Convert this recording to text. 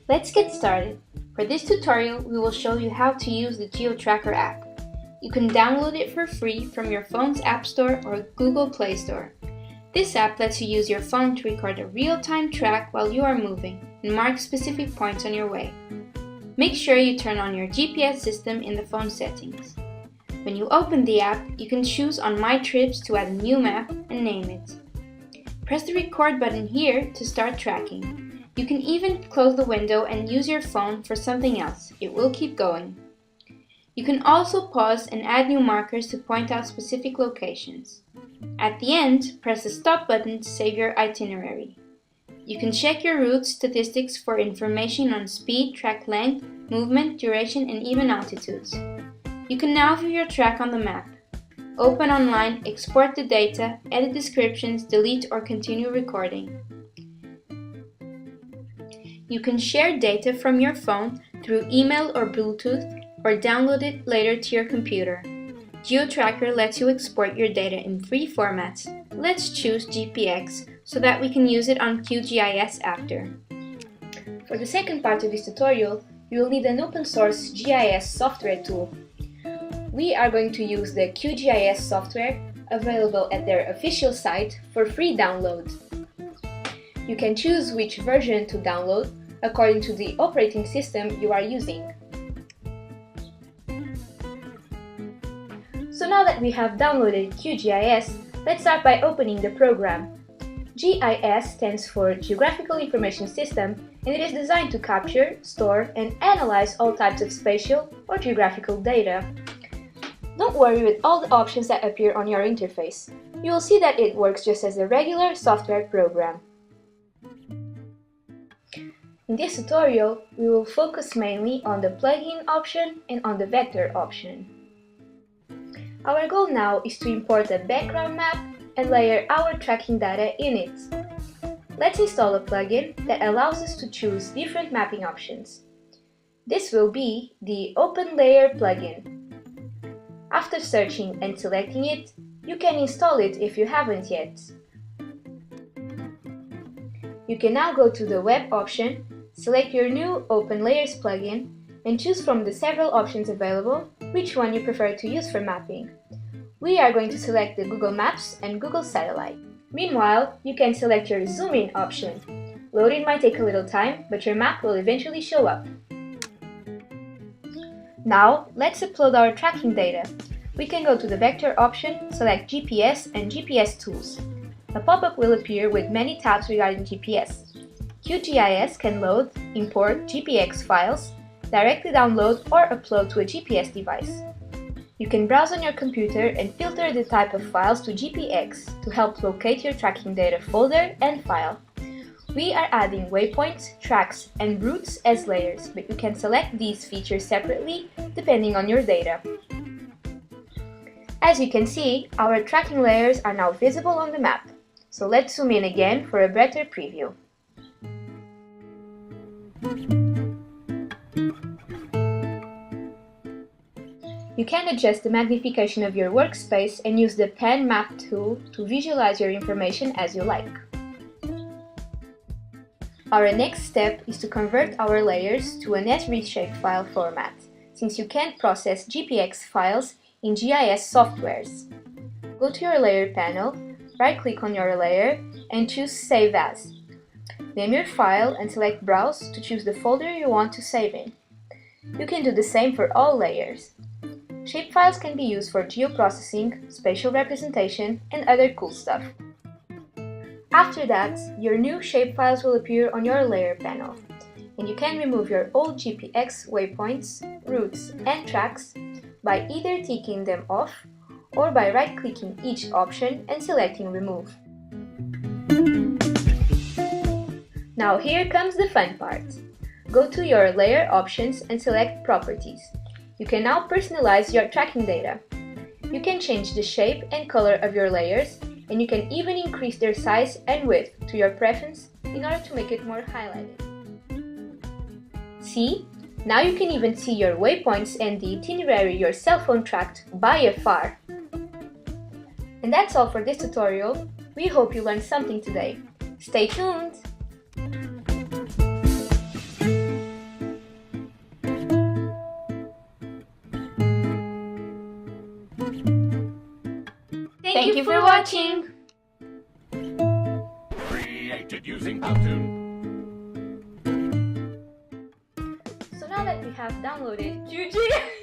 Let's get started. For this tutorial, we will show you how to use the GeoTracker app. You can download it for free from your phone's App Store or Google Play Store. This app lets you use your phone to record a real-time track while you are moving and mark specific points on your way. Make sure you turn on your GPS system in the phone settings. When you open the app, you can choose on My Trips to add a new map and name it. Press the record button here to start tracking. You can even close the window and use your phone for something else. It will keep going. You can also pause and add new markers to point out specific locations. At the end, press the stop button to save your itinerary. You can check your route statistics for information on speed, track length, movement, duration, and even altitudes. You can now view your track on the map. Open online, export the data, edit descriptions, delete or continue recording. You can share data from your phone through email or Bluetooth or download it later to your computer. GeoTracker lets you export your data in 3 formats. Let's choose GPX so that we can use it on QGIS after. For the second part of this tutorial, you will need an open source GIS software tool. We are going to use the QGIS software available at their official site for free download. You can choose which version to download according to the operating system you are using. So now that we have downloaded QGIS, let's start by opening the program. GIS stands for Geographical Information System, and it is designed to capture, store, and analyze all types of spatial or geographical data. Don't worry with all the options that appear on your interface. You will see that it works just as a regular software program. In this tutorial, we will focus mainly on the plugin option and on the vector option. Our goal now is to import a background map and layer our tracking data in it. Let's install a plugin that allows us to choose different mapping options. This will be the OpenLayer plugin. After searching and selecting it, you can install it if you haven't yet. You can now go to the Web option, select your new OpenLayers plugin, and choose from the several options available which one you prefer to use for mapping. We are going to select the Google Maps and Google Satellite. Meanwhile, you can select your Zoom In option. Loading might take a little time, but your map will eventually show up. Now, let's upload our tracking data. We can go to the Vector option, select GPS and GPS Tools. A pop-up will appear with many tabs regarding GPS. QGIS can load, import GPX files, directly download or upload to a GPS device. You can browse on your computer and filter the type of files to GPX to help locate your tracking data folder and file. We are adding waypoints, tracks, and routes as layers, but you can select these features separately depending on your data. As you can see, our tracking layers are now visible on the map. So let's zoom in again for a better preview. You can adjust the magnification of your workspace and use the Pen Map tool to visualize your information as you like. Our next step is to convert our layers to an esri shapefile format, since you can't process GPX files in GIS softwares. Go to your layer panel, right-click on your layer and choose Save As. Name your file and select Browse to choose the folder you want to save in. You can do the same for all layers. Shapefiles can be used for geoprocessing, spatial representation, and other cool stuff. After that, your new shapefiles will appear on your layer panel, and you can remove your old GPX waypoints, routes, and tracks by either ticking them off or by right-clicking each option and selecting Remove. Now here comes the fun part. Go to your layer options and select Properties. You can now personalize your tracking data. You can change the shape and color of your layers, and you can even increase their size and width to your preference in order to make it more highlighted. See? Now you can even see your waypoints and the itinerary your cell phone tracked by afar. And that's all for this tutorial. We hope you learned something today. Stay tuned! Thank you for watching! Created using Tatoes. So now that we have downloaded GIS